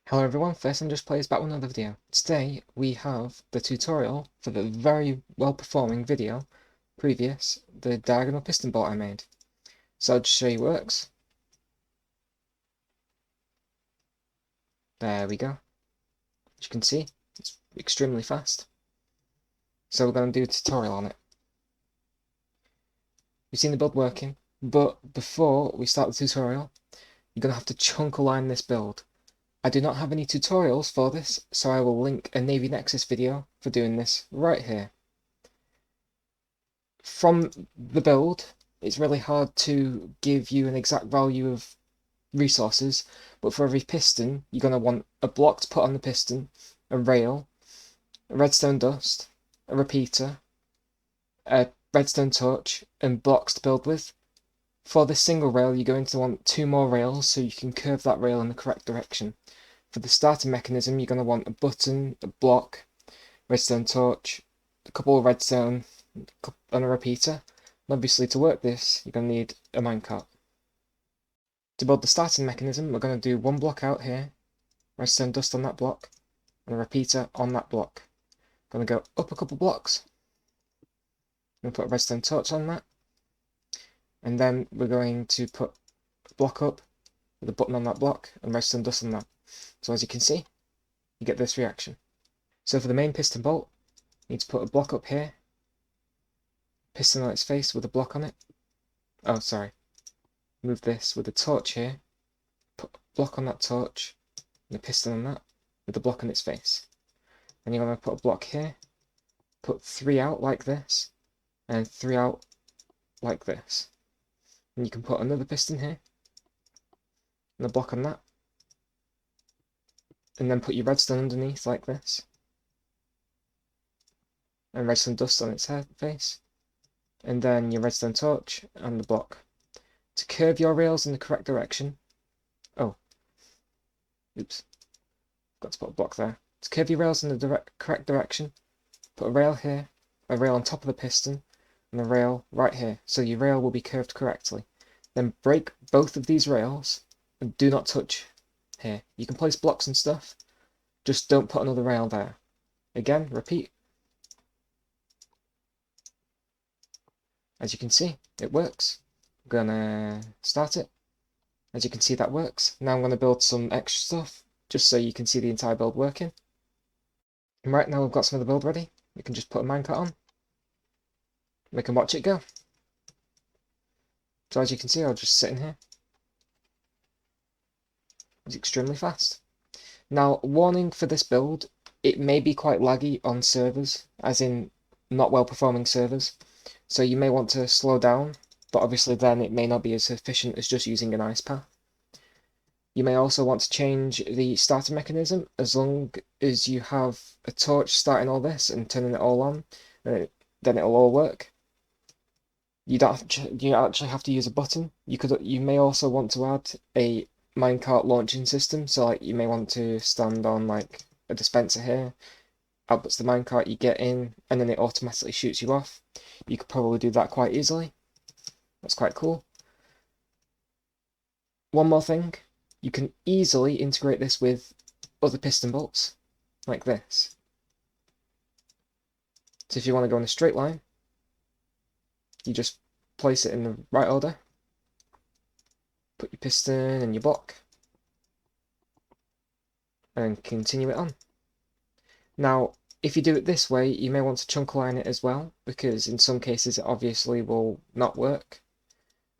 Hello everyone, First and Just Plays back with another video. Today we have the tutorial for the very well performing video previous, the diagonal piston bolt I made. So I'll just show you works. There we go. As you can see, it's extremely fast. So we're going to do a tutorial on it. You've seen the build working, but before we start the tutorial, you're going to have to chunk align this build. I do not have any tutorials for this, so I will link a Navy Nexus video for doing this right here. From the build, it's really hard to give you an exact value of resources, but for every piston, you're going to want a block to put on the piston, a rail, a redstone dust, a repeater, a redstone torch, and blocks to build with. For this single rail, you're going to want 2 more rails so you can curve that rail in the correct direction. For the starter mechanism, you're going to want a button, a block, redstone torch, a couple of redstone, and a repeater. And obviously, to work this, you're going to need a minecart. To build the starting mechanism, we're going to do 1 block out here, redstone dust on that block, and a repeater on that block. Going to go up a couple blocks. I'm going to put a redstone torch on that. And then we're going to put a block up with a button on that block and redstone dust on that. So as you can see, you get this reaction. So for the main piston bolt, you need to put a block up here, piston on its face with a block on it. Oh, sorry. Move this with a torch here, put a block on that torch, and a piston on that with a block on its face. And you're going to put a block here, put 3 out like this, and 3 out like this. And you can put another piston here, and a block on that, and then put your redstone underneath like this, and redstone dust on its head face, and then your redstone torch and the block. To curve your rails in the correct direction, oops, got to put a block there. To curve your rails in the correct direction, put a rail here, a rail on top of the piston, and a rail right here, so your rail will be curved correctly. Then break both of these rails and do not touch here. You can place blocks and stuff, just don't put another rail there. Again, repeat. As you can see, it works. I'm gonna start it. As you can see, that works. Now I'm gonna build some extra stuff, just so you can see the entire build working. And right now we've got some of the build ready. We can just put a minecart on. We can watch it go. So as you can see, I'll just sit in here. It's extremely fast. Now, warning for this build, it may be quite laggy on servers, as in not well performing servers. So you may want to slow down, but obviously then it may not be as efficient as just using an ice path. You may also want to change the starter mechanism, as long as you have a torch starting all this and turning it all on, then it'll all work. You actually have to use a button. You may also want to add a minecart launching system, so like you may want to stand on like a dispenser here, outputs the minecart, you get in, and then it automatically shoots you off. You could probably do that quite easily. That's quite cool. One more thing, you can easily integrate this with other piston bolts, like this. So if you want to go in a straight line, you just place it in the right order, put your piston and your block, and continue it on. Now, if you do it this way, you may want to chunk align it as well, because in some cases it obviously will not work,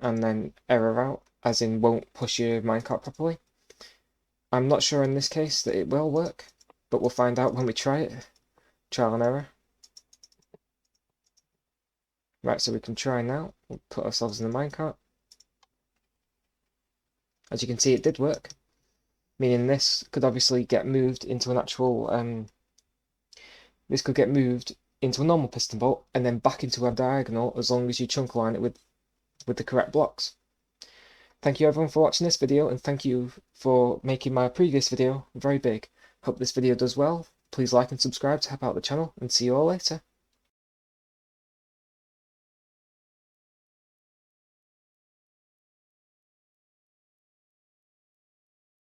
and then error out, as in won't push your minecart properly. I'm not sure in this case that it will work, but we'll find out when we try it. Trial and error. Right, so we can try now. We'll put ourselves in the minecart. As you can see, it did work, meaning this could obviously get moved into an actual, this could get moved into a normal piston bolt and then back into a diagonal, as long as you chunk align it with the correct blocks. Thank you everyone for watching this video, and thank you for making my previous video very big. Hope this video does well. Please like and subscribe to help out the channel, and see you all later.